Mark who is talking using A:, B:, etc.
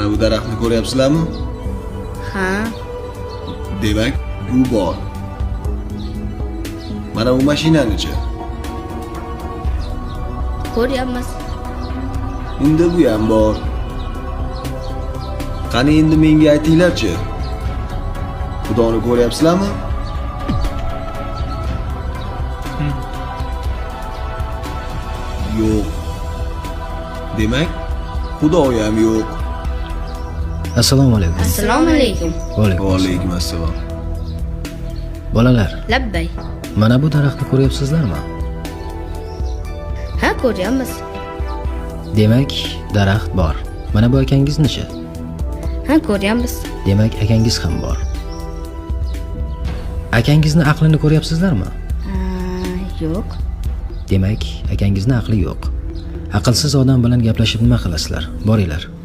A: Mana bu daraxtni ko'ryapsizlarmi?
B: Ha,
A: Demak, u bor. Mana bu mashinani-chi?
B: ko'ryapmiz.
A: Unda bu ham bor. Qani endi menga aytinglar-chi? Xudoni ko'ryapsizlarmi? Yo'q. Demak, Xudo ham yo'q.
C: Assalomu alaykum.
B: Assalomu alaykum.
C: Va alaykum.
A: Va alaykum assalom.
C: Bolalar,
B: Labbay.
C: mana bu daraxtni ko'ryapsizlarmi?
B: Ha, ko'ryapmiz.
C: Demak, daraxt bor. Mana bu akangizni-chi?
B: Ha, ko'ryapmiz.
C: Demak, akangiz ham bor. Akangizni aqlini ko'ryapsizlarmi?
B: Ha, yo'q.
C: Demak, akangizni aqli yo'q. Aqlsiz odam bilan gaplashib nima qilasizlar? Boringlar.